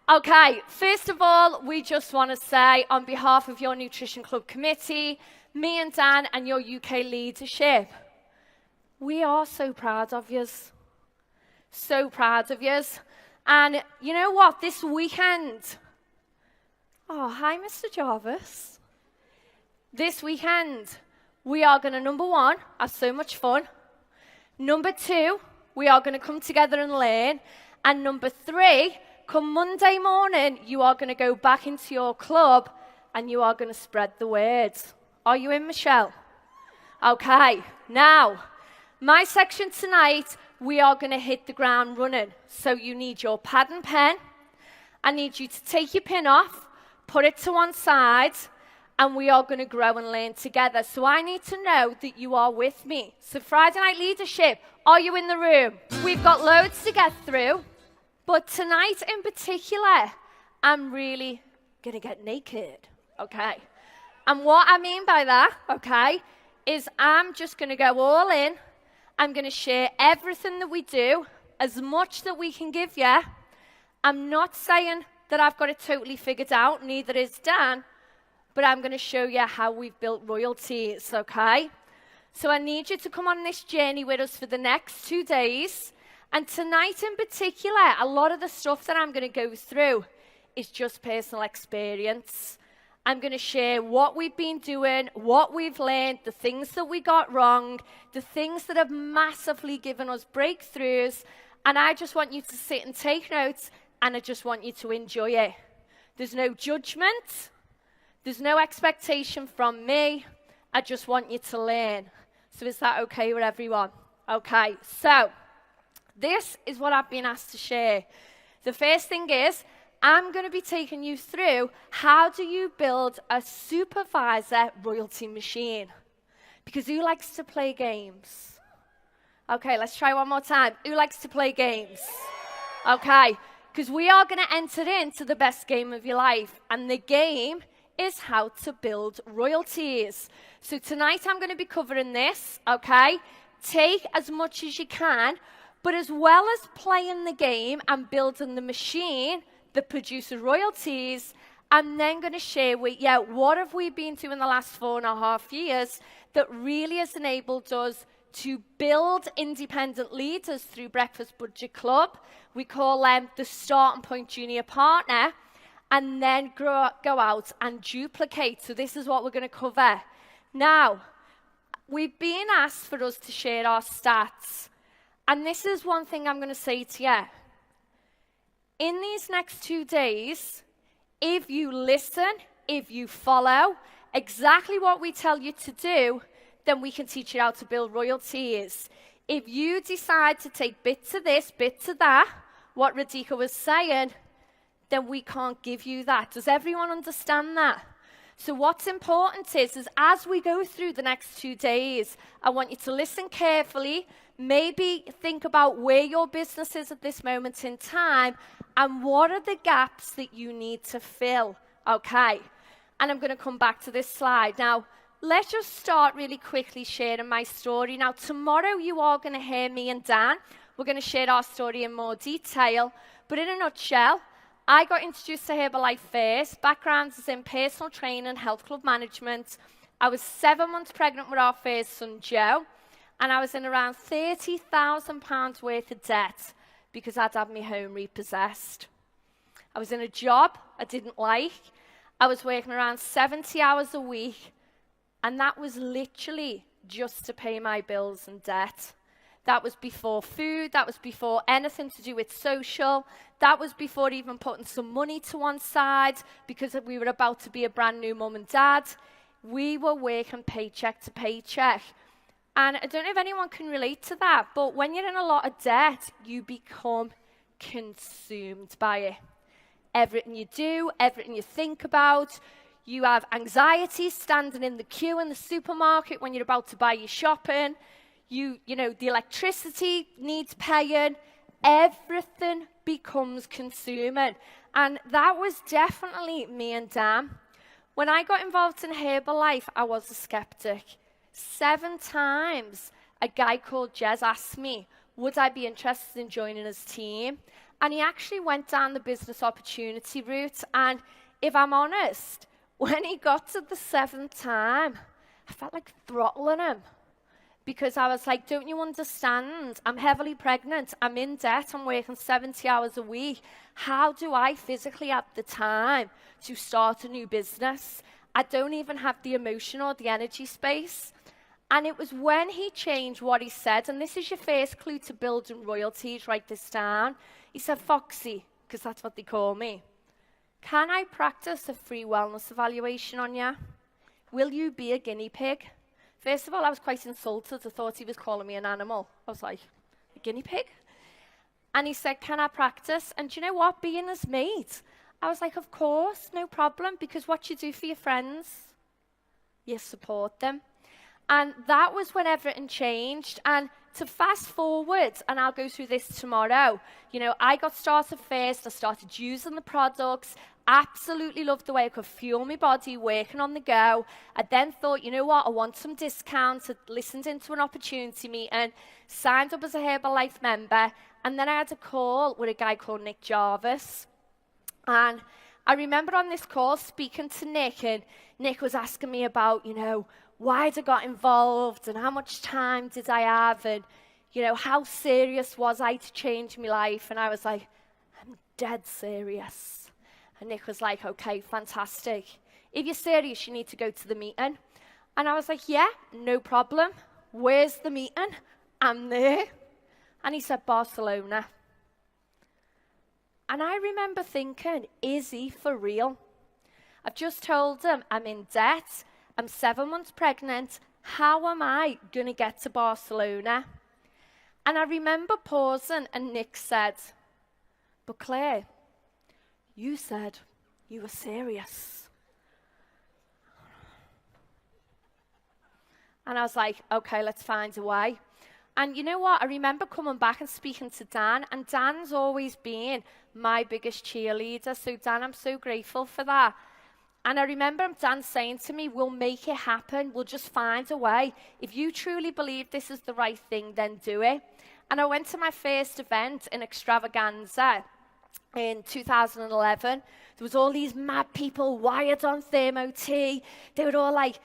Okay, first of all, we just want to say on behalf of your Nutrition Club committee, me and Dan and your UK leadership, we are so proud of yous. So proud of yous. And you know what? This weekend, oh, hi, Mr. Jarvis. This weekend, we are going to, number one, have so much fun. Number two, we are going to come together and learn. And number three, come Monday morning, you are going to go back into your club and you are going to spread the word. Are you in, Michelle? Okay, now, my section tonight, we are going to hit the ground running. So you need your pad and pen. I need you to take your pin off, put it to one side, and we are going to grow and learn together. So I need to know that you are with me. So Friday Night Leadership, are you in the room? We've got loads to get through, but tonight in particular, I'm really going to get naked, okay? And what I mean by that, okay, is I'm just going to go all in. I'm going to share everything that we do, as much that we can give you. I'm not saying that I've got it totally figured out, neither is Dan, but I'm going to show you how we've built royalties, okay? So I need you to come on this journey with us for the next 2 days. And tonight in particular, a lot of the stuff that I'm going to go through is just personal experience. I'm going to share what we've been doing, what we've learned, the things that we got wrong, the things that have massively given us breakthroughs. And I just want you to sit and take notes, and I just want you to enjoy it. There's no judgment. There's no expectation from me. I just want you to learn. So is that okay with everyone? Okay, so this is what I've been asked to share. The first thing is, I'm going to be taking you through how do you build a supervisor royalty machine. Because who likes to play games? Okay, let's try one more time. Who likes to play games? Okay, because we are going to enter into the best game of your life. And the game is how to build royalties. So tonight I'm going to be covering this, okay? Take as much as you can, but as well as playing the game and building the machine that produces royalties, I'm then going to share with you what have we been doing the last 4.5 years that really has enabled us to build independent leaders through Breakfast Budget Club. We call them the Starting Point Junior Partner, and then go out and duplicate. So this is what we're going to cover. Now, we've been asked for us to share our stats. And this is one thing I'm going to say to you. In these next 2 days, if you listen, if you follow exactly what we tell you to do, then we can teach you how to build royalties. If you decide to take bits of this, bits of that, what Radhika was saying, then we can't give you that. Does everyone understand that? So what's important is as we go through the next 2 days, I want you to listen carefully, maybe think about where your business is at this moment in time, and what are the gaps that you need to fill, okay? And I'm going to come back to this slide. Now, let's just start really quickly sharing my story. Now, tomorrow you are going to hear me and Dan. We're going to share our story in more detail, but in a nutshell, I got introduced to Herbalife first. Background is in personal training and health club management. I was 7 months pregnant with our first son, Joe, and I was in around £30,000 worth of debt because I'd had my home repossessed. I was in a job I didn't like. I was working around 70 hours a week, and that was literally just to pay my bills and debt. That was before food, that was before anything to do with social, that was before even putting some money to one side because we were about to be a brand new mum and dad. We were working paycheck to paycheck. And I don't know if anyone can relate to that, but when you're in a lot of debt, you become consumed by it. Everything you do, everything you think about, you have anxiety standing in the queue in the supermarket when you're about to buy your shopping. You know, the electricity needs paying. Everything becomes consuming. And that was definitely me and Dan. When I got involved in Herbalife, I was a skeptic. 7 times, a guy called Jez asked me, would I be interested in joining his team? And he actually went down the business opportunity route. And if I'm honest, when he got to the 7th time, I felt like throttling him. Because I was like, don't you understand? I'm heavily pregnant. I'm in debt. I'm working 70 hours a week. How do I physically have the time to start a new business? I don't even have the emotion or the energy space. And it was when he changed what he said, and this is your first clue to building royalties, write this down. He said, Foxy, because that's what they call me. Can I practice a free wellness evaluation on you? Will you be a guinea pig? First of all, I was quite insulted. I thought he was calling me an animal. I was like, a guinea pig? And he said, can I practice? And do you know what? Being his mate, I was like, of course, no problem, because what you do for your friends, you support them. And that was when everything changed. And to fast forward, and I'll go through this tomorrow, you know, I got started first. I started using the products. Absolutely loved the way I could fuel my body, working on the go. I then thought, you know what, I want some discounts. I listened into an opportunity meeting, signed up as a Herbalife member, and then I had a call with a guy called Nick Jarvis. And I remember on this call speaking to Nick, and Nick was asking me about, you know, why I got involved and how much time did I have and, you know, how serious was I to change my life? And I was like, I'm dead serious. And Nick was like, okay, fantastic. If you're serious, you need to go to the meeting. And I was like, yeah, no problem. Where's the meeting? I'm there. And he said, Barcelona. And I remember thinking, is he for real? I've just told him I'm in debt. I'm 7 months pregnant. How am I going to get to Barcelona? And I remember pausing, and Nick said, but Claire, you said you were serious. And I was like, okay, let's find a way. And you know what? I remember coming back and speaking to Dan, and Dan's always been my biggest cheerleader. So Dan, I'm so grateful for that. And I remember Dan saying to me, we'll make it happen. We'll just find a way. If you truly believe this is the right thing, then do it. And I went to my first event in Extravaganza in 2011. There was all these mad people wired on thermo tea. They were all like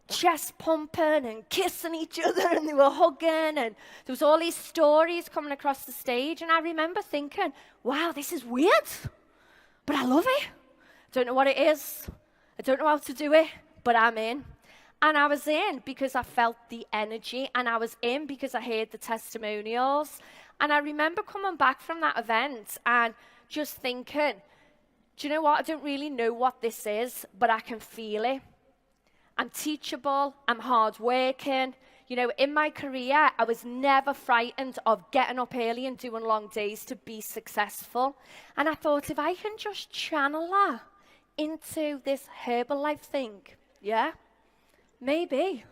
chest pumping and kissing each other, and they were hugging, and there was all these stories coming across the stage. And I remember thinking, wow, this is weird, but I love it. Don't know what it is. I don't know how to do it, but I'm in. And I was in because I felt the energy, and I was in because I heard the testimonials. And I remember coming back from that event and just thinking, do you know what? I don't really know what this is, but I can feel it. I'm teachable. I'm hardworking. You know, in my career, I was never frightened of getting up early and doing long days to be successful. And I thought, if I can just channel that into this Herbalife thing, yeah, maybe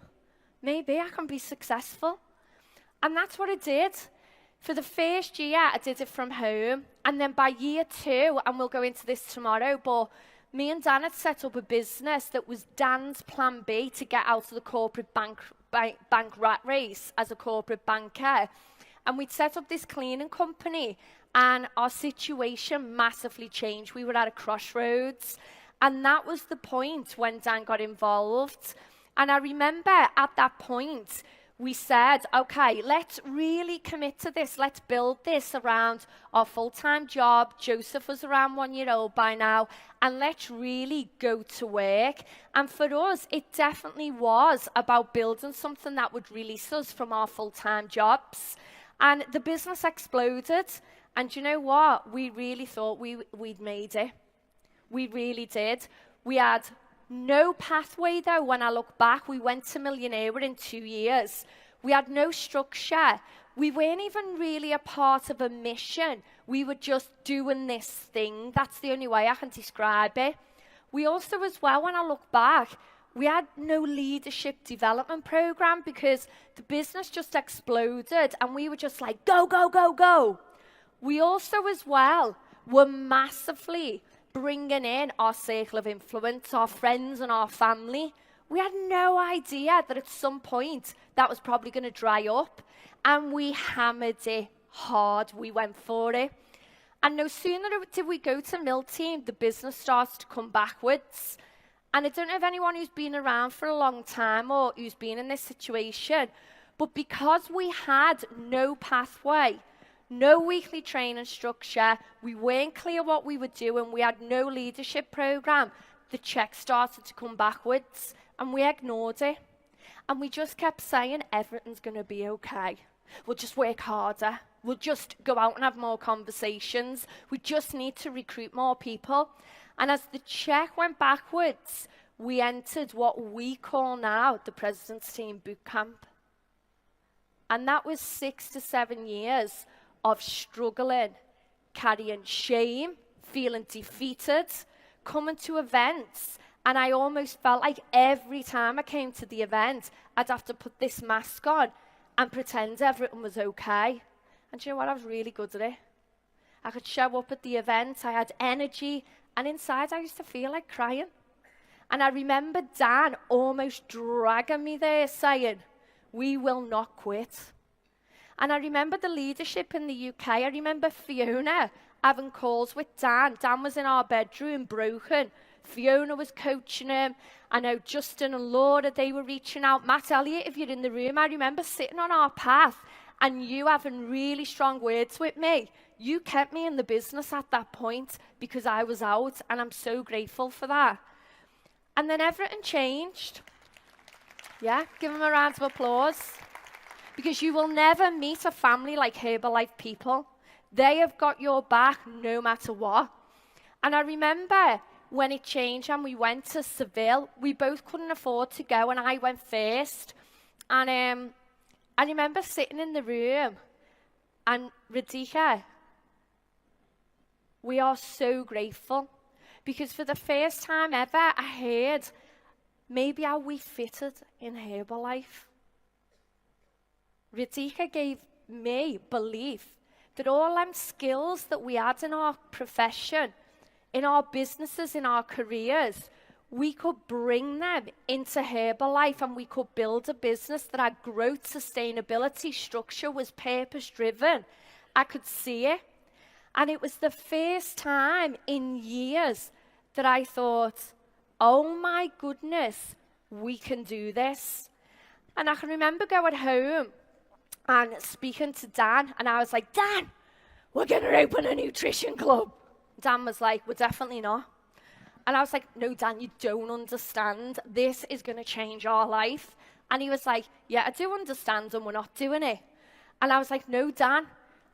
I can be successful. And that's what I did. For the first year, I did it from home. And then by year 2, and we'll go into this tomorrow, but me and Dan had set up a business that was Dan's plan B to get out of the corporate bank rat race as a corporate banker. And we'd set up this cleaning company, and our situation massively changed. We were at a crossroads. And that was the point when Dan got involved. And I remember at that point, we said, okay, let's really commit to this. Let's build this around our full-time job. Joseph was around 1 year old by now. And let's really go to work. And for us, it definitely was about building something that would release us from our full-time jobs. And the business exploded. And you know what? We really thought we'd made it. We really did. We had no pathway, though. When I look back, we went to millionaire in 2 years. We had no structure. We weren't even really a part of a mission. We were just doing this thing. That's the only way I can describe it. We also, as well, when I look back, we had no leadership development program because the business just exploded and we were just like, go, go, go, go. We also, as well, were massively bringing in our circle of influence, our friends and our family. We had no idea that at some point that was probably going to dry up, and we hammered it hard. We went for it. And no sooner did we go to Mill Team, the business starts to come backwards. And I don't know if anyone who's been around for a long time or who's been in this situation, but because we had no pathway, no weekly training structure, we weren't clear what we were doing, we had no leadership program, the check started to come backwards and we ignored it. And we just kept saying, everything's going to be okay. We'll just work harder. We'll just go out and have more conversations. We just need to recruit more people. And as the check went backwards, we entered what we call now the President's Team Boot Camp. And that was 6 to 7 years of struggling, carrying shame, feeling defeated, coming to events. And I almost felt like every time I came to the event, I'd have to put this mask on and pretend everything was okay. And do you know what? I was really good at it. I could show up at the event, I had energy, and inside I used to feel like crying. And I remember Dan almost dragging me there saying, we will not quit. And I remember the leadership in the UK. I remember Fiona having calls with Dan. Dan was in our bedroom, broken. Fiona was coaching him. I know Justin and Laura, they were reaching out. Matt Elliott, if you're in the room, I remember sitting on our path and you having really strong words with me. You kept me in the business at that point because I was out, and I'm so grateful for that. And then everything changed. Yeah, give them a round of applause. Because you will never meet a family like Herbalife people. They have got your back no matter what. And I remember when it changed and we went to Seville, we both couldn't afford to go, and I went first. And I remember sitting in the room, and Radhika, we are so grateful, because for the first time ever, I heard maybe how we fitted in Herbalife. Radhika gave me belief that all them skills that we had in our profession, in our businesses, in our careers, we could bring them into Herbalife, and we could build a business that had growth, sustainability, structure, was purpose-driven. I could see it. And it was the first time in years that I thought, oh my goodness, we can do this. And I can remember going home and speaking to Dan, and I was like, Dan, we're going to open a nutrition club. Dan was like, we're definitely not. And I was like, no, Dan, you don't understand. This is going to change our life. And he was like, yeah, I do understand, and we're not doing it. And I was like, no, Dan,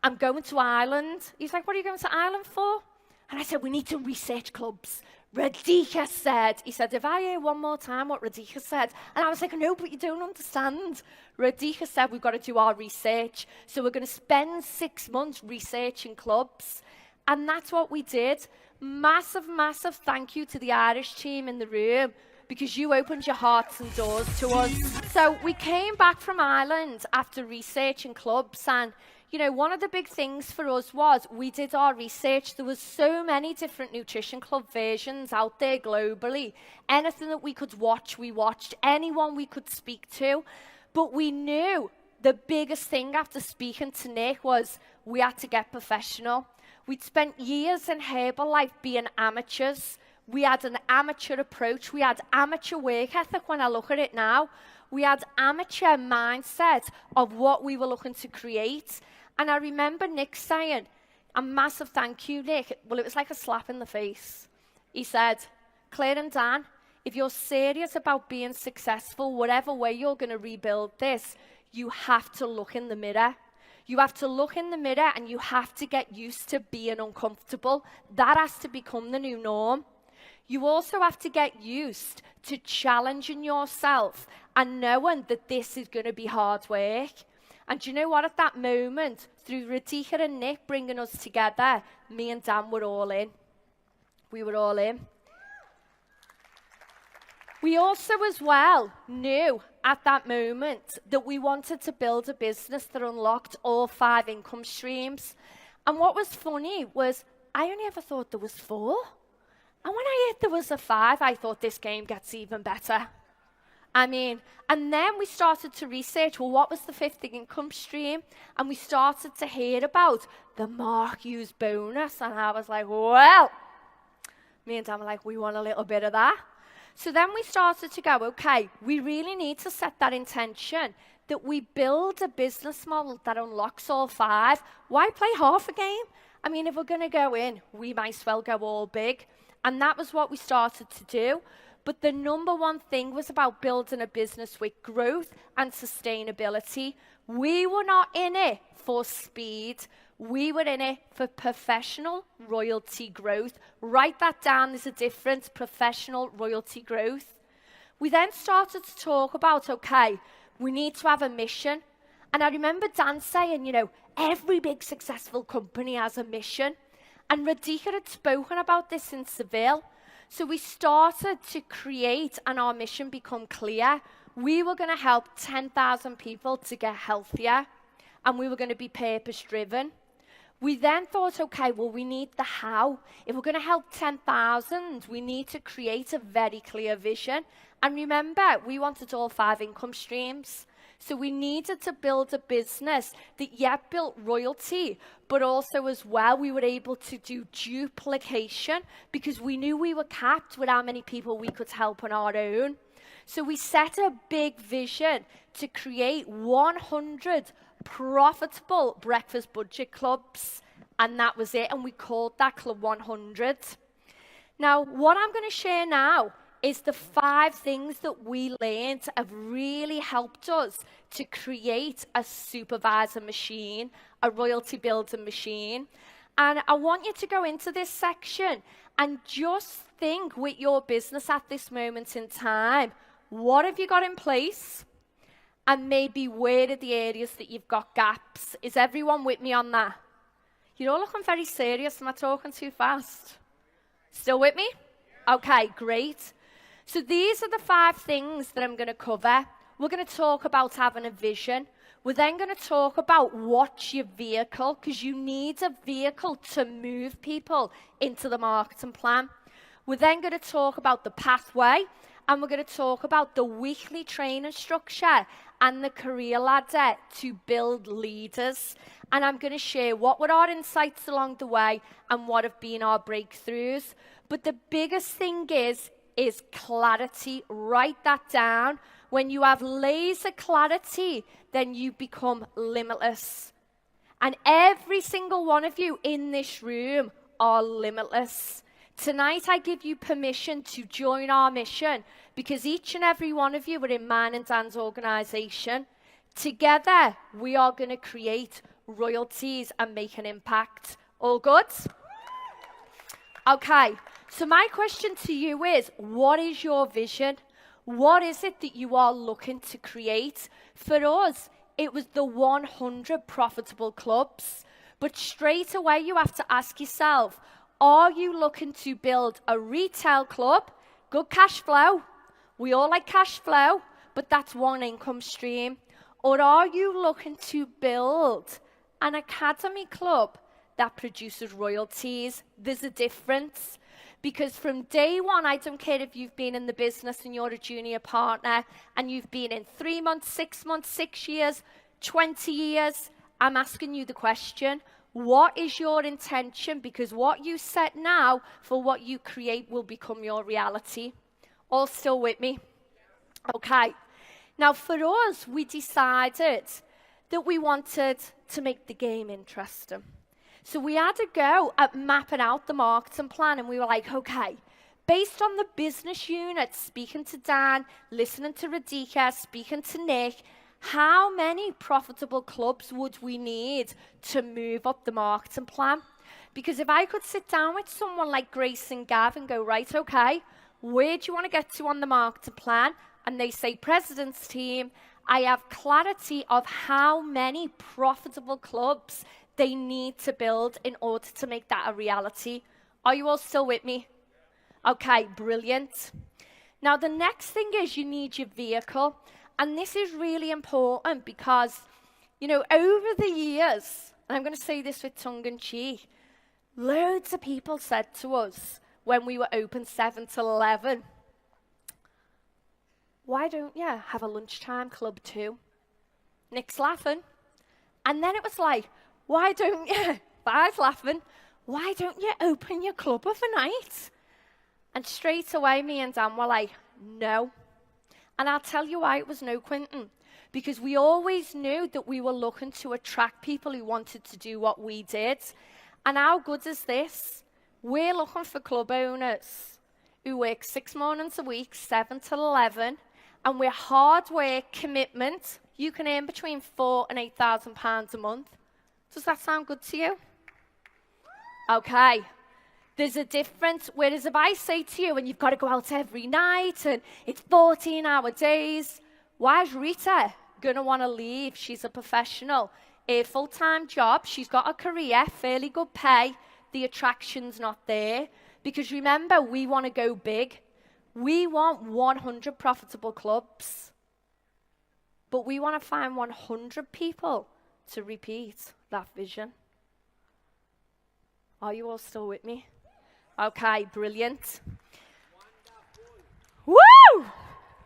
I'm going to Ireland. He's like, what are you going to Ireland for? And I said, we need to research clubs. Radhika said, he said, if I hear one more time what Radhika said, and I was like, no, but you don't understand. Radhika said, we've got to do our research. So we're going to spend 6 months researching clubs. And that's what we did. Massive, massive thank you to the Irish team in the room, because you opened your hearts and doors to us. So we came back from Ireland after researching clubs, and you know, one of the big things for us was we did our research. There was so many different nutrition club versions out there globally. Anything that we could watch, we watched. Anyone we could speak to. But we knew the biggest thing after speaking to Nick was we had to get professional. We'd spent years in Herbalife being amateurs. We had an amateur approach. We had amateur work ethic when I look at it now. We had amateur mindset of what we were looking to create. And I remember Nick saying, a massive thank you, Nick. Well, it was like a slap in the face. He said, Claire and Dan, if you're serious about being successful, whatever way you're going to rebuild this, you have to look in the mirror. You have to look in the mirror, and you have to get used to being uncomfortable. That has to become the new norm. You also have to get used to challenging yourself and knowing that this is going to be hard work. And do you know what? At that moment, through Radhika and Nick bringing us together, me and Dan were all in. We were all in. We also as well knew at that moment that we wanted to build a business that unlocked all 5 income streams. And what was funny was I only ever thought there was 4. And when I heard there was a 5, I thought this game gets even better. I mean, and then we started to research, well, what was the fifth income stream? And we started to hear about the Mark Hughes bonus. And I was like, well, me and Dan were like, we want a little bit of that. So then we started to go, okay, we really need to set that intention that we build a business model that unlocks all five. Why play half a game? I mean, if we're going to go in, we might as well go all big. And that was what we started to do. But the number one thing was about building a business with growth and sustainability. We were not in it for speed. We were in it for professional royalty growth. Write that down, there's a difference, professional royalty growth. We then started to talk about, okay, we need to have a mission. And I remember Dan saying, every big successful company has a mission. And Radhika had spoken about this in Seville. So we started to create and our mission become clear. We were going to help 10,000 people to get healthier. And we were going to be purpose-driven. We then thought, okay, well, we need the how. If we're going to help 10,000, we need to create a very clear vision. And remember, we wanted all 5 income streams. So we needed to build a business that yet built royalty, but also as well, we were able to do duplication because we knew we were capped with how many people we could help on our own. So we set a big vision to create 100 profitable breakfast budget clubs, and that was it, and we called that Club 100. Now, what I'm going to share now is the 5 things that we learned have really helped us to create a supervisor machine, a royalty building machine. And I want you to go into this section and just think with your business at this moment in time, what have you got in place? And maybe where are the areas that you've got gaps? Is everyone with me on that? You're all looking very serious. Am I talking too fast? Still with me? Okay, great. So these are the 5 things that I'm going to cover. We're going to talk about having a vision. We're then going to talk about what's your vehicle, because you need a vehicle to move people into the marketing plan. We're then going to talk about the pathway, and we're going to talk about the weekly training structure and the career ladder to build leaders. And I'm going to share what were our insights along the way and what have been our breakthroughs. But the biggest thing is clarity. Write that down. When you have laser clarity, then you become limitless. And every single one of you in this room are limitless. Tonight, I give you permission to join our mission because each and every one of you are in mine and Dan's organization. Together, we are going to create royalties and make an impact. All good? Okay. So my question to you is, what is your vision? What is it that you are looking to create? For us, it was the 100 profitable clubs. But straight away, you have to ask yourself, are you looking to build a retail club? Good cash flow. We all like cash flow, but that's one income stream. Or are you looking to build an academy club that produces royalties? There's a difference. Because from day one, I don't care if you've been in the business and you're a junior partner and you've been in 3 months, 6 months, 6 years, 20 years, I'm asking you the question, what is your intention? Because what you set now for what you create will become your reality. All still with me? Okay. Now for us, we decided that we wanted to make the game interesting. So we had to go at mapping out the marketing plan, and we were like, okay, based on the business unit, speaking to Dan, listening to Radhika, speaking to Nick, how many profitable clubs would we need to move up the marketing plan? Because if I could sit down with someone like Grace and Gav and go, right, okay, where do you want to get to on the marketing plan? And they say, President's team, I have clarity of how many profitable clubs they need to build in order to make that a reality. Are you all still with me? Okay, brilliant. Now, the next thing is you need your vehicle. And this is really important because, over the years, and I'm going to say this with tongue in cheek, loads of people said to us when we were open 7 till 11, why don't you have a lunchtime club too? Nick's laughing. And then it was like, why don't you, Fi's laughing, why don't you open your club overnight? And straight away, me and Dan were like, no. And I'll tell you why it was no, Quentin. Because we always knew that we were looking to attract people who wanted to do what we did. And how good is this? We're looking for club owners who work 6 mornings a week, 7 till 11, and with hard work, commitment, you can earn between £4,000 and £8,000 a month. Does that sound good to you? Okay. There's a difference. Whereas if I say to you, and you've got to go out every night, and it's 14-hour days, why is Rita going to want to leave? She's a professional. A full-time job. She's got a career, fairly good pay. The attraction's not there. Because remember, we want to go big. We want 100 profitable clubs. But we want to find 100 people to repeat that vision. Are you all still with me? Okay, brilliant. Woo!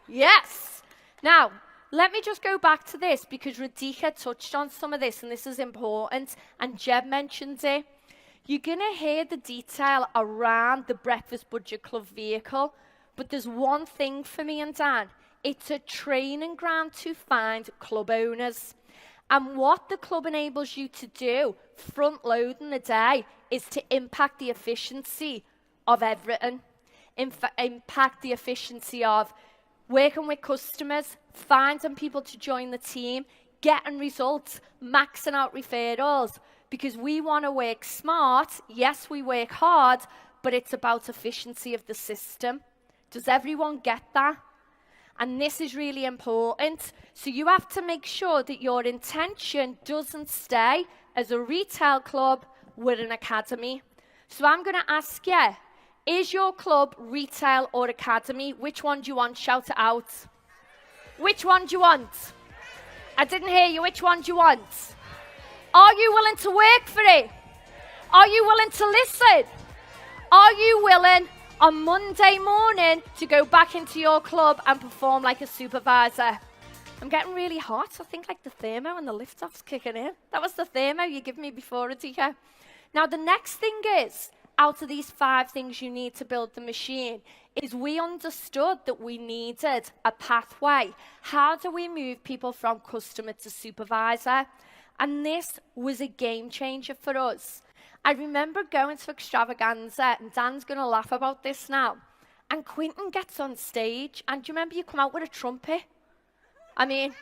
Yes. Now, let me just go back to this because Radhika touched on some of this, and this is important, and Jeb mentioned it. You're going to hear the detail around the Breakfast Budget Club vehicle, but there's one thing for me and Dan. It's a training ground to find club owners. And what the club enables you to do, front loading the day, is to impact the efficiency of everything. Impact the efficiency of working with customers, finding people to join the team, getting results, maxing out referrals. Because we want to work smart. Yes, we work hard, but it's about efficiency of the system. Does everyone get that? And this is really important. So you have to make sure that your intention doesn't stay as a retail club with an academy. So I'm going to ask you, is your club retail or academy? Which one do you want? Shout it out. Which one do you want? I didn't hear you. Which one do you want? Are you willing to work for it? Are you willing to listen? Are you willing on Monday morning to go back into your club and perform like a supervisor? I'm getting really hot. I think like the thermo and the lift-off's kicking in. That was the thermo you gave me before, Adika. Now, the next thing is, out of these 5 things you need to build the machine, is we understood that we needed a pathway. How do we move people from customer to supervisor? And this was a game changer for us. I remember going to Extravaganza, and Dan's going to laugh about this now. And Quentin gets on stage, and do you remember you come out with a trumpet? I mean,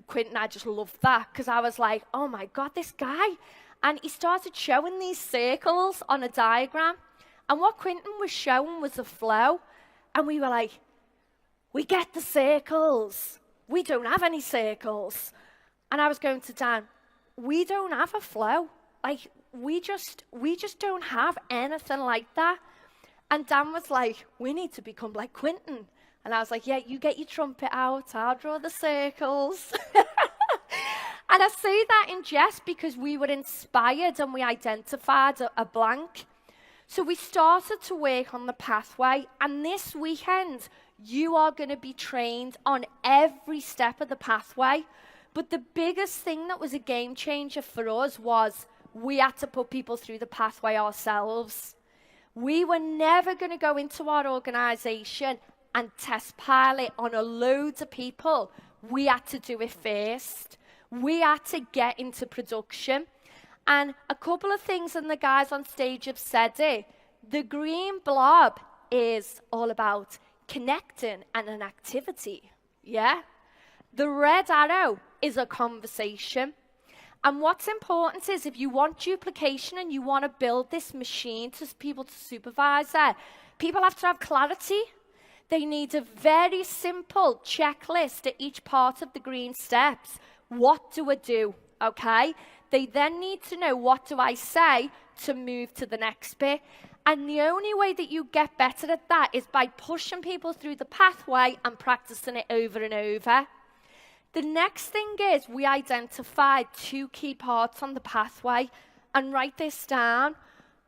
Quentin, I just loved that, because I was like, oh my God, this guy. And he started showing these circles on a diagram. And what Quentin was showing was a flow. And we were like, we get the circles. We don't have any circles. And I was going to Dan, we don't have a flow. Like, we just don't have anything like that. And Dan was like, we need to become like Quentin. And I was like, yeah, you get your trumpet out, I'll draw the circles. And I say that in jest because we were inspired and we identified a blank. So we started to work on the pathway, and this weekend, you are going to be trained on every step of the pathway. But the biggest thing that was a game changer for us was we had to put people through the pathway ourselves. We were never going to go into our organization and test pilot on a load of people. We had to do it first. We had to get into production. And a couple of things, and the guys on stage have said it. The green blob is all about connecting and an activity. Yeah? The red arrow is a conversation. And what's important is if you want duplication and you want to build this machine to people to supervise it, people have to have clarity. They need a very simple checklist at each part of the green steps. What do I do? Okay? They then need to know, what do I say to move to the next bit? And the only way that you get better at that is by pushing people through the pathway and practicing it over and over. The next thing is we identified 2 key parts on the pathway, and write this down.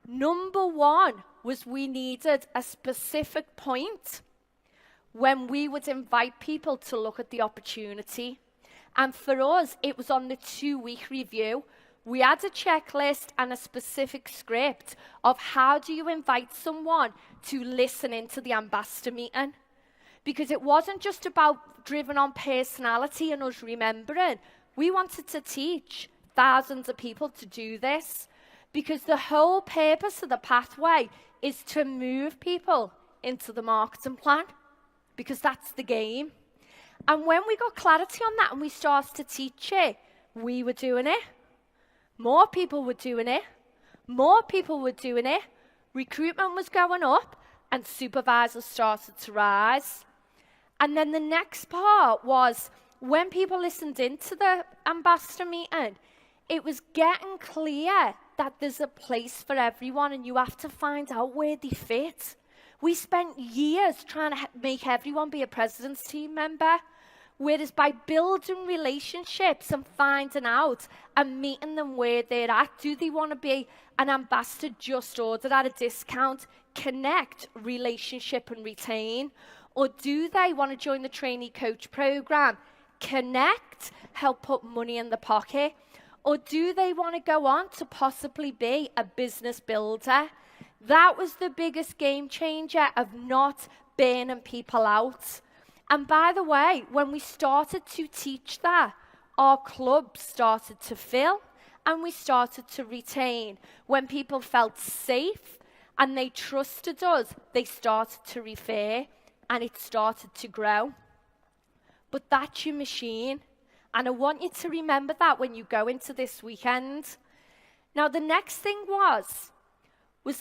Number 1 was we needed a specific point when we would invite people to look at the opportunity. And for us, it was on the 2-week review. We had a checklist and a specific script of how do you invite someone to listen into the ambassador meeting. Because it wasn't just about driven on personality and us remembering. We wanted to teach thousands of people to do this. Because the whole purpose of the pathway is to move people into the marketing plan. Because that's the game. And when we got clarity on that and we started to teach it, we were doing it. More people were doing it. More people were doing it. Recruitment was going up and supervisors started to rise. And then the next part was when people listened into the ambassador meeting, it was getting clear that there's a place for everyone and you have to find out where they fit. We spent years trying to make everyone be a president's team member. Whereas by building relationships and finding out and meeting them where they're at, do they want to be an ambassador just ordered at a discount, connect, relationship and retain? Or do they want to join the trainee coach program, connect, help put money in the pocket? Or do they want to go on to possibly be a business builder? That was the biggest game changer of not burning people out. And by the way, when we started to teach that, our club started to fill and we started to retain. When people felt safe and they trusted us, they started to refer and it started to grow. But that's your machine. And I want you to remember that when you go into this weekend. Now, the next thing was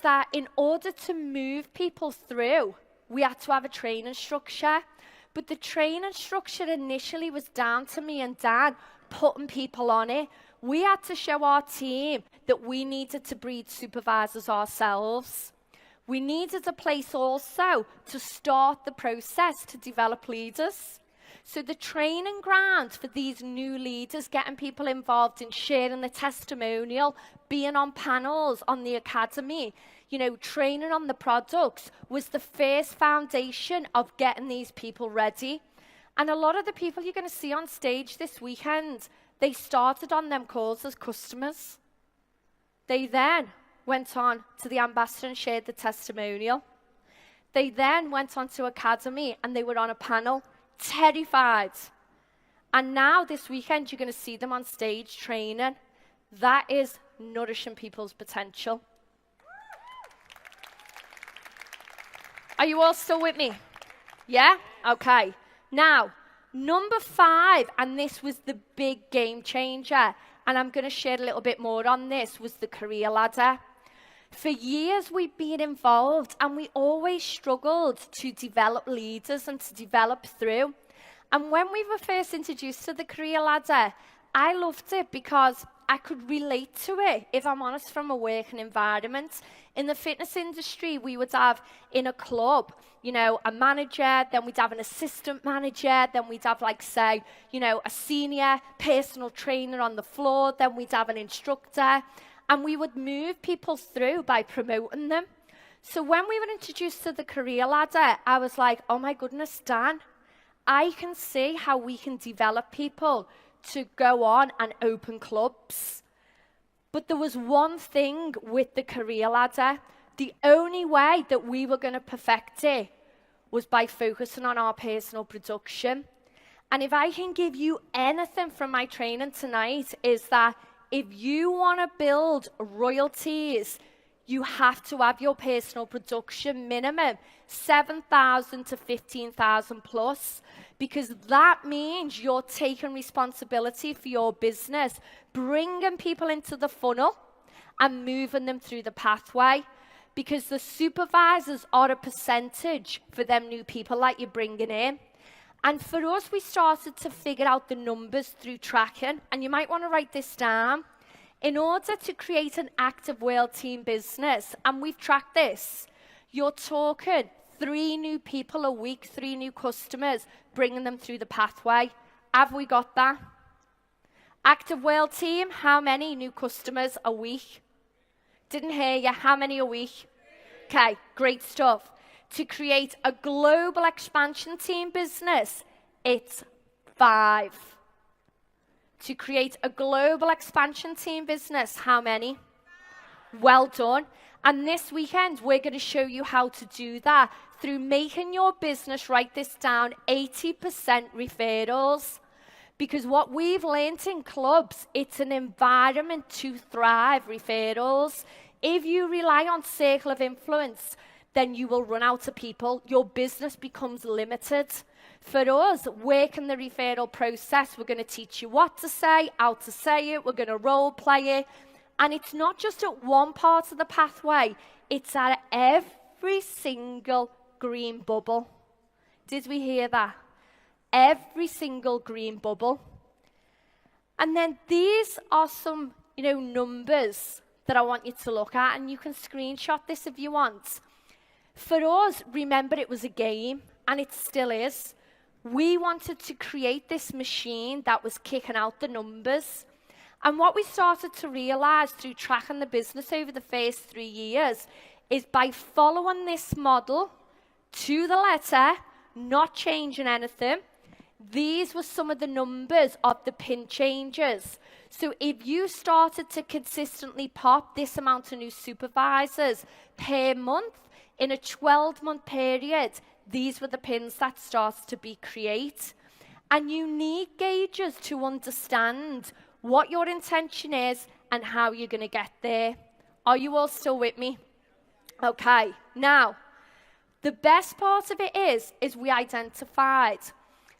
that in order to move people through, we had to have a training structure. But the training structure initially was down to me and Dan putting people on it. We had to show our team that we needed to breed supervisors ourselves. We needed a place also to start the process to develop leaders. So the training ground for these new leaders, getting people involved in sharing the testimonial, being on panels on the academy, training on the products was the first foundation of getting these people ready. And a lot of the people you're going to see on stage this weekend, they started on them calls as customers. They then went on to the ambassador and shared the testimonial. They then went on to academy and they were on a panel, terrified. And now this weekend you're going to see them on stage training. That is nourishing people's potential. Are you all still with me? Yeah? Okay. Now, number 5, and this was the big game changer, and I'm going to share a little bit more on this, was the career ladder. For years we've been involved and we always struggled to develop leaders and to develop through. And when we were first introduced to the career ladder, I loved it because I could relate to it, if I'm honest, from a working environment. In the fitness industry, we would have in a club, a manager, then we'd have an assistant manager, then we'd have a senior personal trainer on the floor, then we'd have an instructor, and we would move people through by promoting them. So when we were introduced to the career ladder, I was like, oh my goodness, Dan, I can see how we can develop people to go on and open clubs. But there was one thing with the career ladder. The only way that we were going to perfect it was by focusing on our personal production. And if I can give you anything from my training tonight, is that if you want to build royalties, you have to have your personal production minimum 7,000 to 15,000 plus, because that means you're taking responsibility for your business, bringing people into the funnel and moving them through the pathway, because the supervisors are a percentage for them new people that you're bringing in. And for us, we started to figure out the numbers through tracking, and you might want to write this down. In order to create an active world team business, and we've tracked this, you're talking 3 new people a week, 3 new customers, bringing them through the pathway. Have we got that? Active world team, how many new customers a week? Didn't hear you. How many a week? Okay, great stuff. To create a global expansion team business, it's 5. To create a global expansion team business, how many? Well done. And this weekend, we're going to show you how to do that through making your business, write this down, 80% referrals. Because what we've learned in clubs, it's an environment to thrive, referrals. If you rely on circle of influence, then you will run out of people. Your business becomes limited. For us, working the referral process, we're going to teach you what to say, how to say it, we're going to role play it. And it's not just at one part of the pathway, it's at every single green bubble. Did we hear that? Every single green bubble. And then these are some, numbers that I want you to look at, and you can screenshot this if you want. For us, remember, it was a game, and it still is. We wanted to create this machine that was kicking out the numbers. And what we started to realize through tracking the business over the first 3 years is by following this model to the letter, not changing anything, these were some of the numbers of the pin changes. So if you started to consistently pop this amount of new supervisors per month in a 12-month period, these were the pins that started to be created. And you need gauges to understand what your intention is and how you're going to get there. Are you all still with me? Okay, now, the best part of it is we identified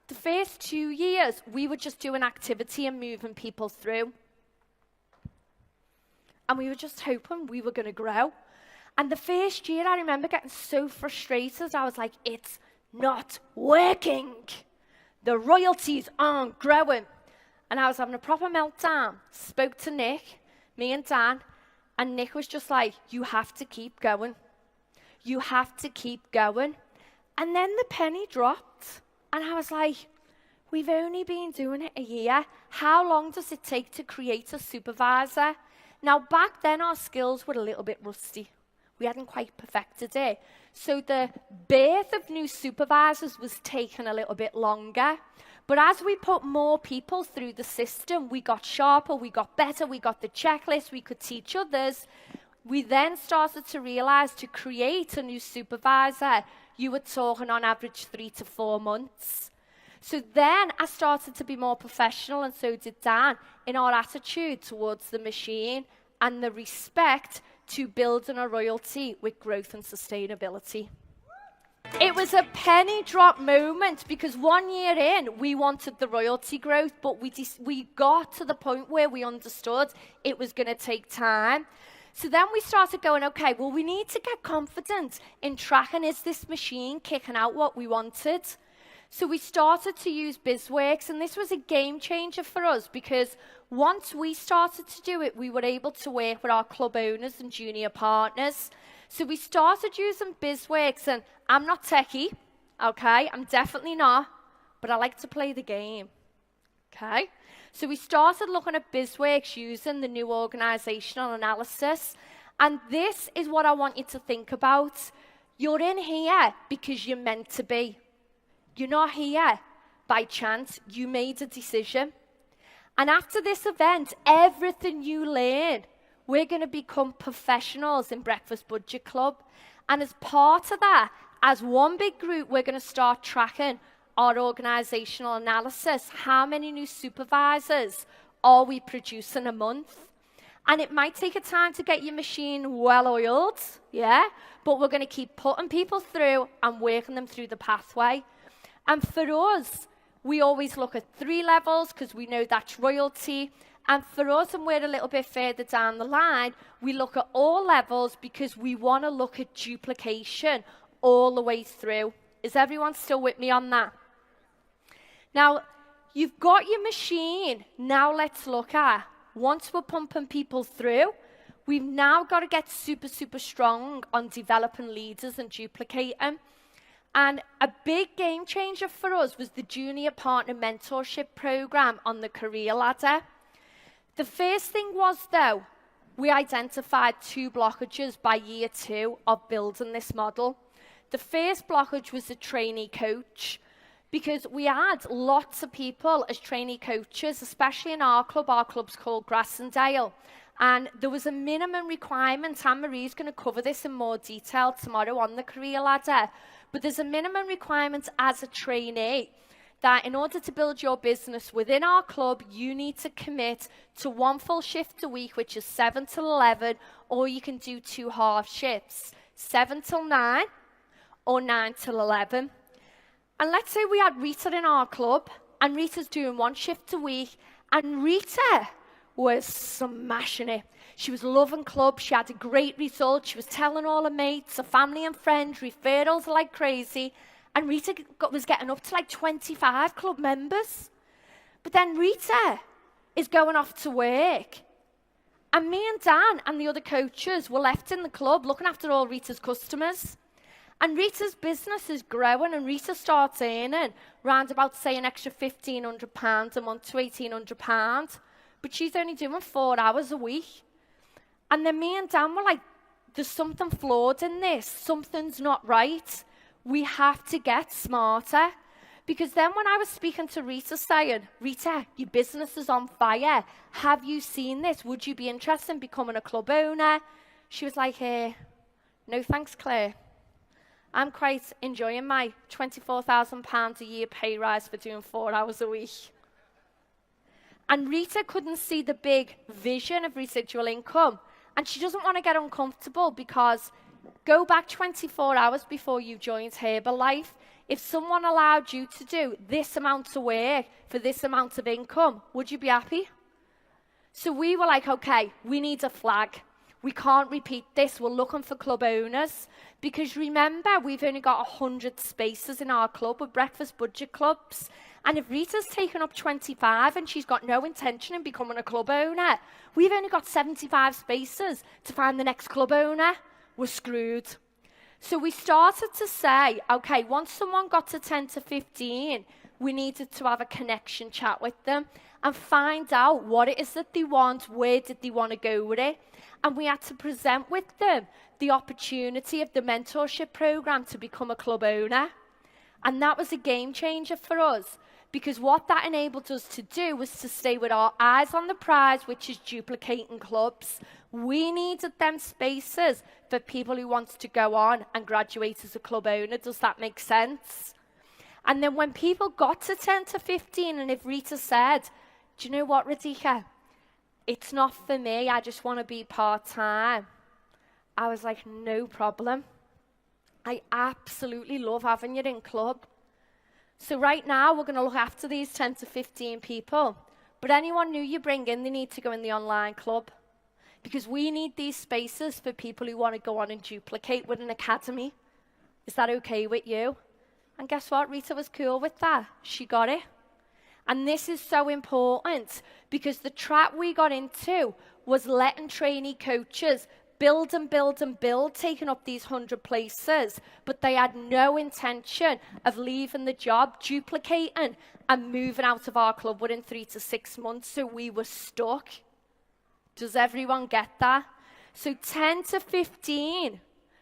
the first 2 years, we were just doing activity and moving people through. And we were just hoping we were going to grow. And the first year, I remember getting so frustrated. I was like, it's not working. The royalties aren't growing. And I was having a proper meltdown. Spoke to Nick, me and Dan, and Nick was just like, you have to keep going. You have to keep going. And then the penny dropped. And I was like, we've only been doing it a year. How long does it take to create a supervisor? Now, back then, our skills were a little bit rusty. We hadn't quite perfected it. So the birth of new supervisors was taking a little bit longer. But as we put more people through the system, we got sharper, we got better, we got the checklist, we could teach others. We then started to realize to create a new supervisor, you were talking on average 3 to 4 months. So then I started to be more professional, and so did Dan, in our attitude towards the machine and the respect to building a royalty with growth and sustainability. It was a penny drop moment because 1 year in, we wanted the royalty growth, but we got to the point where we understood it was going to take time. So then we started going, okay, well, we need to get confident in tracking, is this machine kicking out what we wanted? So we started to use BizWorks, and this was a game changer for us because once we started to do it, we were able to work with our club owners and junior partners. So we started using BizWorks, and I'm not techie, okay? I'm definitely not, but I like to play the game, okay? So we started looking at BizWorks using the new organizational analysis, and this is what I want you to think about. You're in here because you're meant to be. You're not here by chance. You made a decision. And after this event, everything you learn, we're going to become professionals in Breakfast Budget Club. And as part of that, as one big group, we're going to start tracking our organizational analysis. How many new supervisors are we producing a month? And it might take a time to get your machine well-oiled, yeah? But we're going to keep putting people through and working them through the pathway. And for us, we always look at 3 levels because we know that's royalty. And for us, and we're a little bit further down the line, we look at all levels because we want to look at duplication all the way through. Is everyone still with me on that? Now, you've got your machine. Now let's look at, once we're pumping people through, we've now got to get super, super strong on developing leaders and duplicating. And a big game changer for us was the Junior Partner Mentorship program on the career ladder. The first thing was, though, we identified 2 blockages by year 2 of building this model. The first blockage was the trainee coach, because we had lots of people as trainee coaches, especially in our club. Our club's called Grassendale. And there was a minimum requirement. Anne-Marie's going to cover this in more detail tomorrow on the career ladder. But there's a minimum requirement as a trainee that in order to build your business within our club, you need to commit to 1 full shift a week, which is 7 till 11, or you can do 2 half shifts, 7 till 9 or 9 till 11. And let's say we had Rita in our club, and Rita's doing 1 shift a week, and Rita was smashing it. She was loving club. She had a great result. She was telling all her mates, her family and friends, referrals like crazy. And Rita was getting up to like 25 club members. But then Rita is going off to work. And me and Dan and the other coaches were left in the club looking after all Rita's customers. And Rita's business is growing, and Rita starts earning round about, say, an extra £1,500 a month to £1,800. But she's only doing 4 hours a week. And then me and Dan were like, there's something flawed in this. Something's not right. We have to get smarter. Because then when I was speaking to Rita saying, Rita, your business is on fire. Have you seen this? Would you be interested in becoming a club owner? She was like, no thanks, Claire. I'm quite enjoying my £24,000 a year pay rise for doing 4 hours a week. And Rita couldn't see the big vision of residual income. And she doesn't want to get uncomfortable, because go back 24 hours before you joined Herbalife. If someone allowed you to do this amount of work for this amount of income, would you be happy? So we were like, okay, we need a flag. We can't repeat this. We're looking for club owners. Because remember, we've only got 100 spaces in our club with breakfast budget clubs. And if Rita's taken up 25 and she's got no intention in becoming a club owner, we've only got 75 spaces to find the next club owner. We're screwed. So we started to say, okay, once someone got to 10 to 15, we needed to have a connection chat with them and find out what it is that they want, where did they want to go with it. And we had to present with them the opportunity of the mentorship program to become a club owner. And that was a game changer for us, because what that enabled us to do was to stay with our eyes on the prize, which is duplicating clubs. We needed them spaces for people who wanted to go on and graduate as a club owner. Does that make sense? And then when people got to 10 to 15, and if Rita said, do you know what, Radhika? It's not for me. I just want to be part-time. I was like, no problem. I absolutely love having you in club. So right now, we're going to look after these 10 to 15 people. But anyone new you bring in, they need to go in the online club. Because we need these spaces for people who want to go on and duplicate with an academy. Is that okay with you? And guess what? Rita was cool with that. She got it. And this is so important, because the trap we got into was letting trainee coaches build and build and build, taking up these 100 places, but they had no intention of leaving the job, duplicating, and moving out of our club within 3 to 6 months, so we were stuck. Does everyone get that? So 10 to 15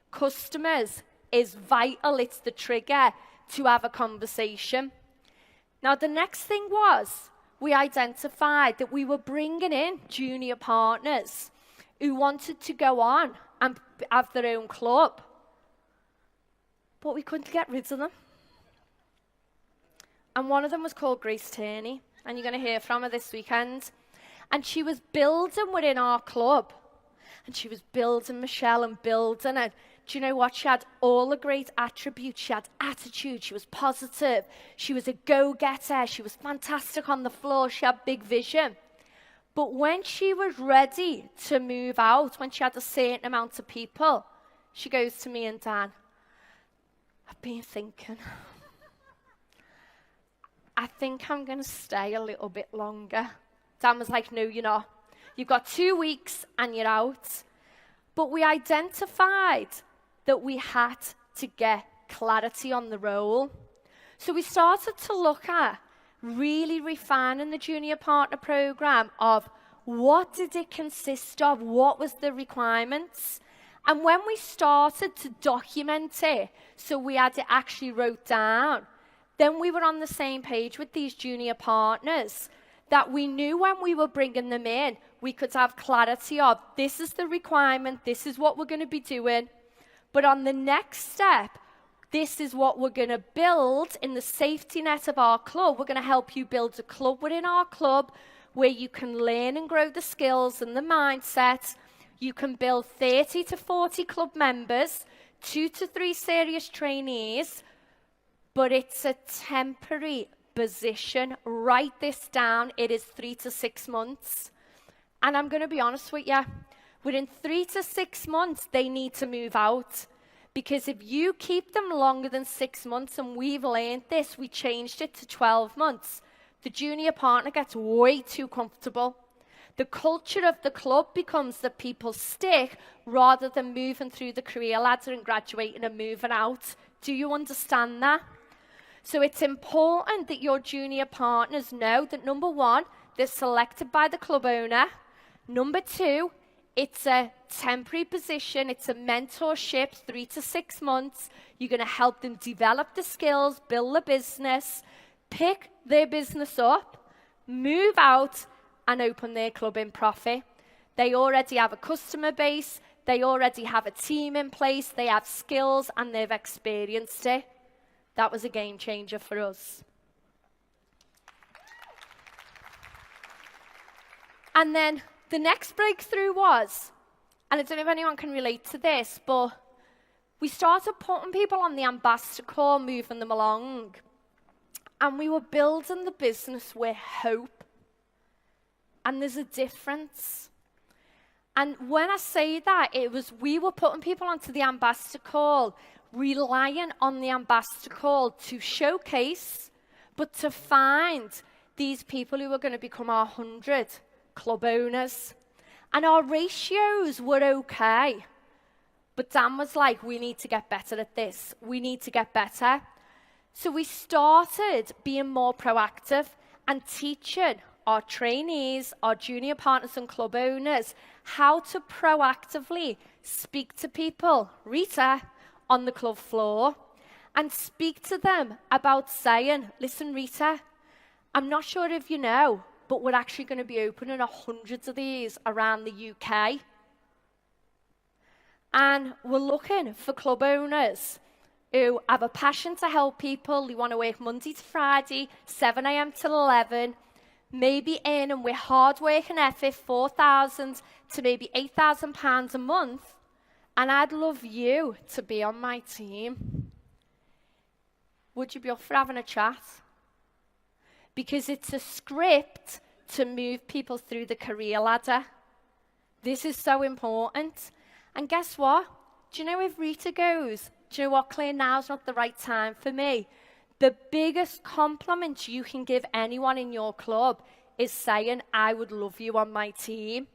customers is vital. It's the trigger to have a conversation. Now, the next thing was we identified that we were bringing in junior partners who wanted to go on and have their own club, but we couldn't get rid of them. And one of them was called Grace Turney, and you're going to hear from her this weekend. And she was building within our club, and she was building Michelle and building it. Do you know what? She had all the great attributes. She had attitude. She was positive. She was a go-getter. She was fantastic on the floor. She had big vision. But when she was ready to move out, when she had a certain amount of people, she goes to me and Dan, I've been thinking, I think I'm going to stay a little bit longer. Dan was like, no, you're not. You've got 2 weeks and you're out. But we identified that we had to get clarity on the role. So we started to look at really refining the junior partner program of what did it consist of, what was the requirements. And when we started to document it, so we had it actually wrote down, then we were on the same page with these junior partners, that we knew when we were bringing them in, we could have clarity of, this is the requirement, this is what we're going to be doing. But on the next step, this is what we're going to build in the safety net of our club. We're going to help you build a club within our club where you can learn and grow the skills and the mindset. You can build 30 to 40 club members, 2 to 3 serious trainees, but it's a temporary position. Write this down. It is 3 to 6 months. And I'm going to be honest with you. Within 3 to 6 months, they need to move out. Because if you keep them longer than 6 months, and we've learned this, we changed it to 12 months, the junior partner gets way too comfortable. The culture of the club becomes that people stick rather than moving through the career ladder and graduating and moving out. Do you understand that? So it's important that your junior partners know that, number one, they're selected by the club owner. Number two, it's a temporary position. It's a mentorship, 3 to 6 months. You're going to help them develop the skills, build the business, pick their business up, move out, and open their club in profit. They already have a customer base. They already have a team in place. They have skills, and they've experienced it. That was a game changer for us. And then the next breakthrough was, and I don't know if anyone can relate to this, but we started putting people on the ambassador call, moving them along. And we were building the business with hope. And there's a difference. And when I say that, it was we were putting people onto the ambassador call, relying on the ambassador call to showcase, but to find these people who were going to become our 100 club owners. And our ratios were okay. But Dan was like, we need to get better at this. We need to get better. So we started being more proactive and teaching our trainees, our junior partners and club owners how to proactively speak to people, Rita, on the club floor, and speak to them about saying, listen, Rita, I'm not sure if you know, but we're actually going to be opening hundreds of these around the UK. And we're looking for club owners who have a passion to help people. They want to work Monday to Friday, 7 a.m. till 11, maybe earning with hard work and effort £4,000 to maybe £8,000 a month. And I'd love you to be on my team. Would you be up for having a chat? Because it's a script to move people through the career ladder. This is so important. And guess what? Do you know if Rita goes, do you know what, Claire, now's not the right time for me? The biggest compliment you can give anyone in your club is saying, I would love you on my team.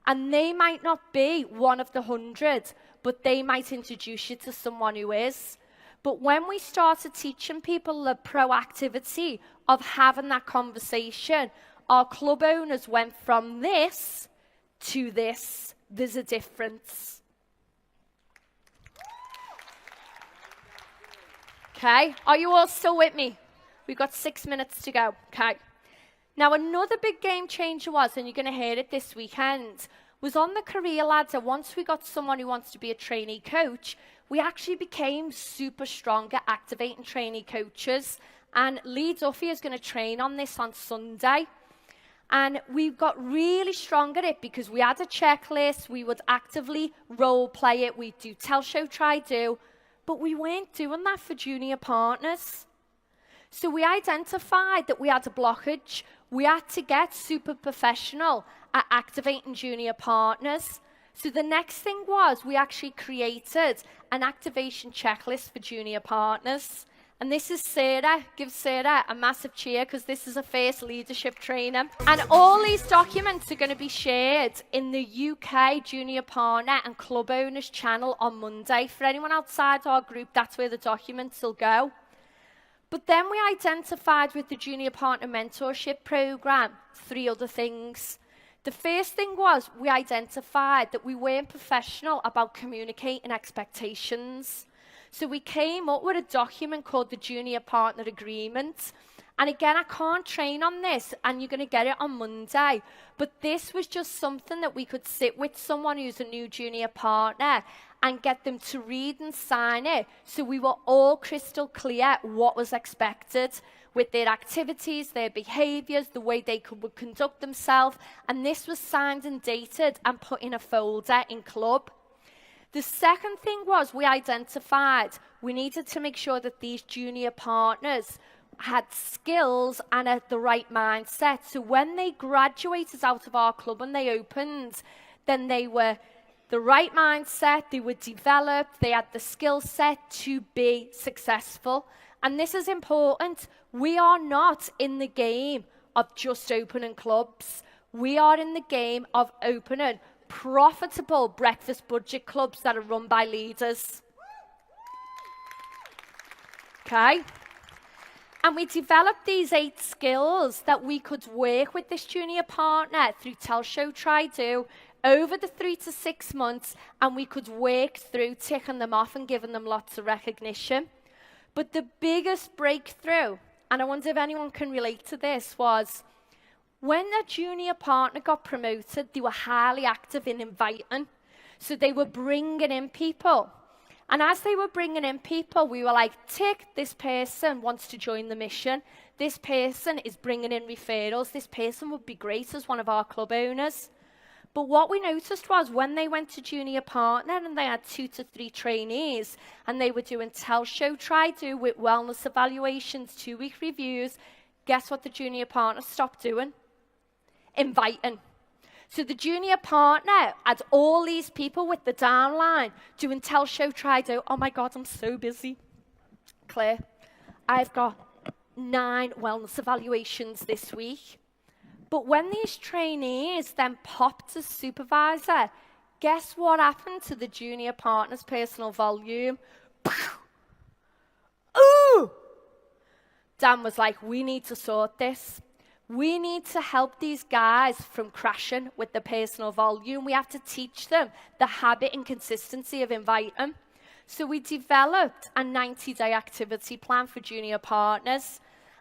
And they might not be one of the 100, but they might introduce you to someone who is. But when we started teaching people the proactivity of having that conversation, our club owners went from this to this. There's a difference. Okay, are you all still with me? We've got 6 minutes to go. Okay. Now, another big game changer was, and you're going to hear it this weekend, was on the career ladder. Once we got someone who wants to be a trainee coach, we actually became super strong at activating trainee coaches. And Lee Duffy is going to train on this on Sunday. And we got really strong at it because we had a checklist. We would actively role play it. We'd do tell, show, try, do. But we weren't doing that for junior partners. So we identified that we had a blockage. We had to get super professional at activating junior partners. So the next thing was we actually created an activation checklist for junior partners. And this is Sarah. Give Sarah a massive cheer because this is her first leadership training. And all these documents are going to be shared in the UK Junior Partner and Club Owners channel on Monday. For anyone outside our group, that's where the documents will go. But then we identified with the Junior Partner Mentorship Program 3 other things. The first thing was we identified that we weren't professional about communicating expectations. So we came up with a document called the Junior Partner Agreement. And again, I can't train on this, and you're going to get it on Monday. But this was just something that we could sit with someone who's a new junior partner and get them to read and sign it. So we were all crystal clear what was expected with their activities, their behaviours, the way they would conduct themselves. And this was signed and dated and put in a folder in club. The second thing was we identified we needed to make sure that these junior partners had skills and the right mindset. So when they graduated out of our club and they opened, then they were the right mindset, they were developed, they had the skill set to be successful. And this is important. We are not in the game of just opening clubs. We are in the game of opening profitable breakfast budget clubs that are run by leaders. Okay? And we developed these 8 skills that we could work with this junior partner through Tell, Show, Try, Do over the 3 to 6 months, and we could work through ticking them off and giving them lots of recognition. But the biggest breakthrough, and I wonder if anyone can relate to this, was when a junior partner got promoted, they were highly active in inviting. So they were bringing in people. And as they were bringing in people, we were like, tick, this person wants to join the mission. This person is bringing in referrals. This person would be great as one of our club owners. But what we noticed was when they went to junior partner and they had 2 to 3 trainees and they were doing Tell, Show, Try, Do with wellness evaluations, 2-week reviews, guess what the junior partner stopped doing? Inviting. So the junior partner had all these people with the downline doing Tell, Show, Try, Do. Oh my God, I'm so busy. Claire, I've got 9 wellness evaluations this week. But when these trainees then popped to supervisor, guess what happened to the junior partner's personal volume? Ooh! Dan was like, we need to sort this. We need to help these guys from crashing with the personal volume. We have to teach them the habit and consistency of inviting. So we developed a 90-day activity plan for junior partners.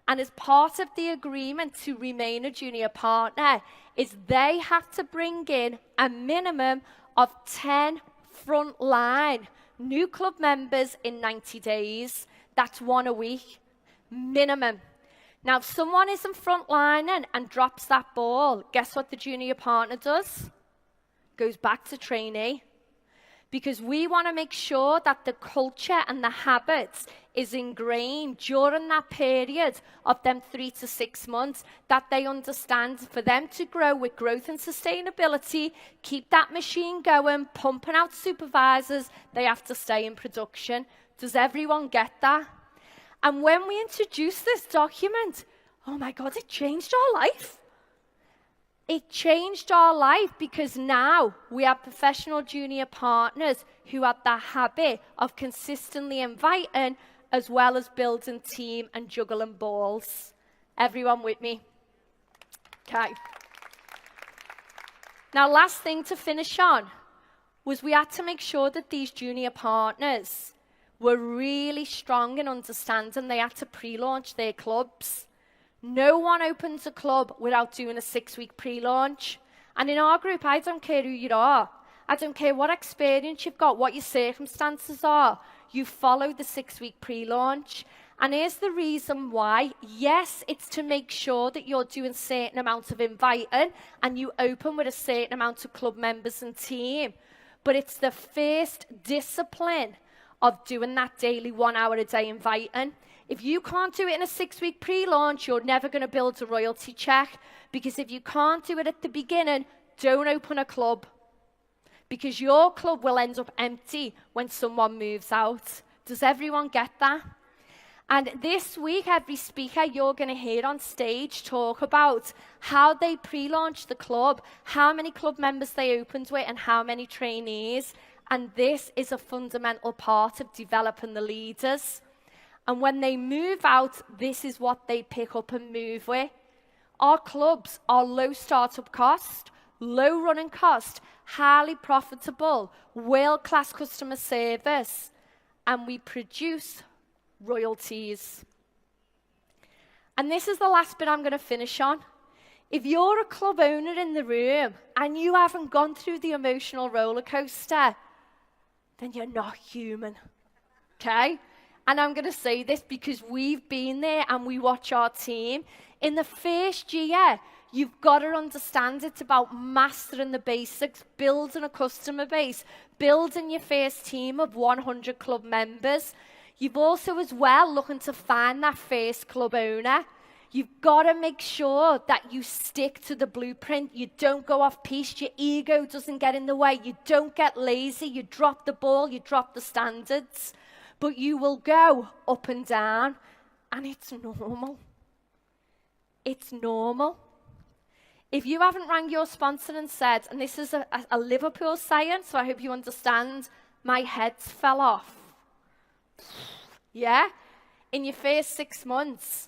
And as part of the agreement to remain a junior partner is they have to bring in a minimum of 10 frontline new club members in 90 days. That's 1 a week, minimum. Now, if someone isn't frontlining and drops that ball, guess what the junior partner does? Goes back to trainee. Because we want to make sure that the culture and the habits is ingrained during that period of them 3 to 6 months, that they understand for them to grow with growth and sustainability, keep that machine going, pumping out supervisors, they have to stay in production. Does everyone get that? And when we introduced this document, oh my God, it changed our life. It changed our life because now we have professional junior partners who have the habit of consistently inviting as well as building team and juggling balls. Everyone with me? Okay. Now, last thing to finish on was we had to make sure that these junior partners were really strong in understanding they had to pre-launch their clubs. No one opens a club without doing a 6-week pre-launch. And in our group, I don't care who you are. I don't care what experience you've got, what your circumstances are. You follow the 6-week pre-launch. And here's the reason why. Yes, it's to make sure that you're doing certain amounts of inviting and you open with a certain amount of club members and team. But it's the first discipline of doing that daily 1 hour a day inviting. If you can't do it in a 6-week pre-launch, you're never going to build a royalty check. Because if you can't do it at the beginning, don't open a club. Because your club will end up empty when someone moves out. Does everyone get that? And this week, every speaker you're going to hear on stage talk about how they pre-launched the club, how many club members they opened with, and how many trainees. And this is a fundamental part of developing the leaders. And when they move out, this is what they pick up and move with. Our clubs are low startup cost, low running cost, highly profitable, world-class customer service, and we produce royalties. And this is the last bit I'm going to finish on. If you're a club owner in the room and you haven't gone through the emotional roller coaster, then you're not human, okay? And I'm going to say this because we've been there and we watch our team. In the first year, you've got to understand it's about mastering the basics, building a customer base, building your first team of 100 club members. You've also as well looking to find that first club owner. You've got to make sure that you stick to the blueprint. You don't go off piste. Your ego doesn't get in the way. You don't get lazy. You drop the ball. You drop the standards. But you will go up and down. And it's normal. It's normal. If you haven't rang your sponsor and said, and this is a Liverpool saying, so I hope you understand, my head's fell off. Yeah? In your first 6 months,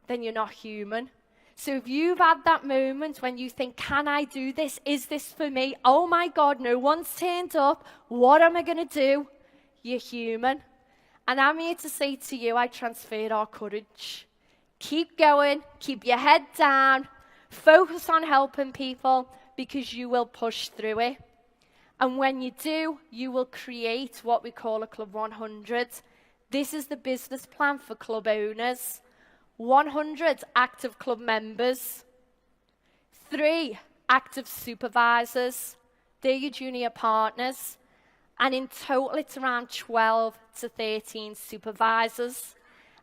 then you're not human. So if you've had that moment when you think, can I do this? Is this for me? Oh my God, no one's turned up. What am I going to do? You're human. And I'm here to say to you, I transferred our courage. Keep going. Keep your head down. Focus on helping people because you will push through it. And when you do, you will create what we call a Club 100. This is the business plan for club owners. 100 active club members, 3 active supervisors, they're your junior partners, and in total it's around 12 to 13 supervisors.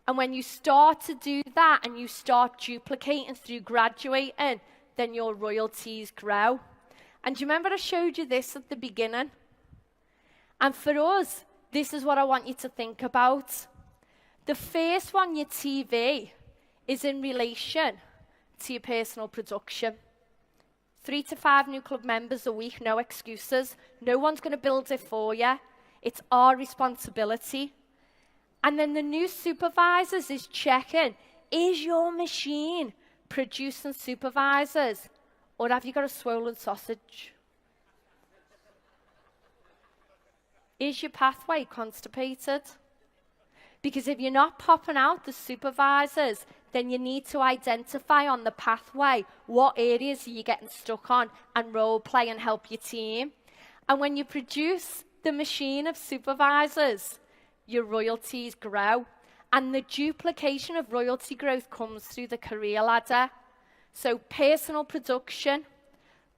And when you start to do that and you start duplicating through graduating, then your royalties grow. And do you remember I showed you this at the beginning? And for us, this is what I want you to think about. The first one, your TV, is in relation to your personal production. 3 to 5 new club members a week, no excuses. No one's going to build it for you. It's our responsibility. And then the new supervisors is checking, is your machine producing supervisors? Or have you got a swollen sausage? Is your pathway constipated? Because if you're not popping out the supervisors, then you need to identify on the pathway what areas are you getting stuck on and role play and help your team. And when you produce the machine of supervisors, your royalties grow. And the duplication of royalty growth comes through the career ladder. So personal production,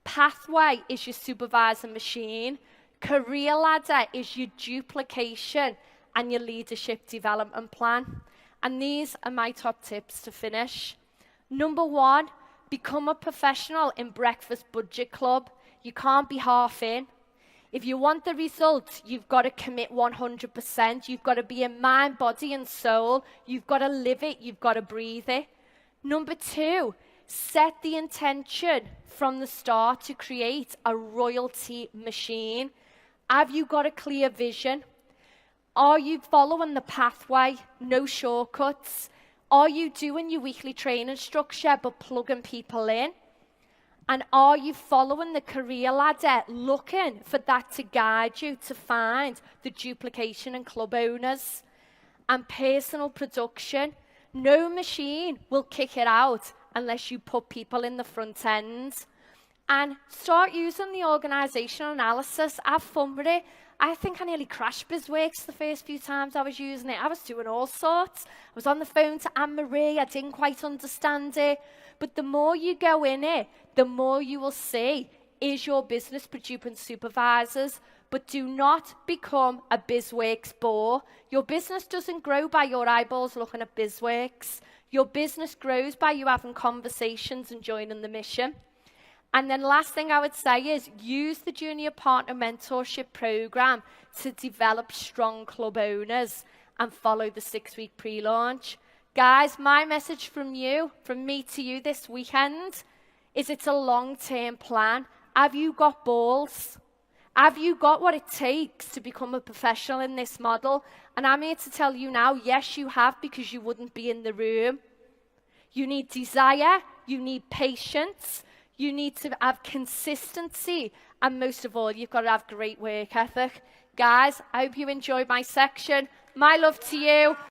pathway is your supervisor machine, career ladder is your duplication and your leadership development plan. And these are my top tips to finish. Number 1, become a professional in Breakfast Budget Club. You can't be half in. If you want the results, you've got to commit 100%. You've got to be in mind, body, and soul. You've got to live it. You've got to breathe it. Number 2, set the intention from the start to create a royalty machine. Have you got a clear vision? Are you following the pathway? No shortcuts. Are you doing your weekly training structure but plugging people in? And are you following the career ladder, looking for that to guide you to find the duplication in club owners? And personal production. No machine will kick it out unless you put people in the front end. And start using the organisational analysis. Have fun with it. I think I nearly crashed BizWorks the first few times I was using it. I was doing all sorts. I was on the phone to Anne-Marie. I didn't quite understand it. But the more you go in it, the more you will see, is your business producing supervisors? But do not become a BizWorks bore. Your business doesn't grow by your eyeballs looking at BizWorks. Your business grows by you having conversations and joining the mission. And then last thing I would say is use the Junior Partner Mentorship Program to develop strong club owners and follow the 6-week pre-launch. Guys, my message from me to you this weekend is it's a long-term plan. Have you got balls? Have you got what it takes to become a professional in this model? And I'm here to tell you now, yes, you have, because you wouldn't be in the room. You need desire, you need patience, You need to have consistency. And most of all, you've got to have great work ethic. Guys, I hope you enjoyed my section. My love to you.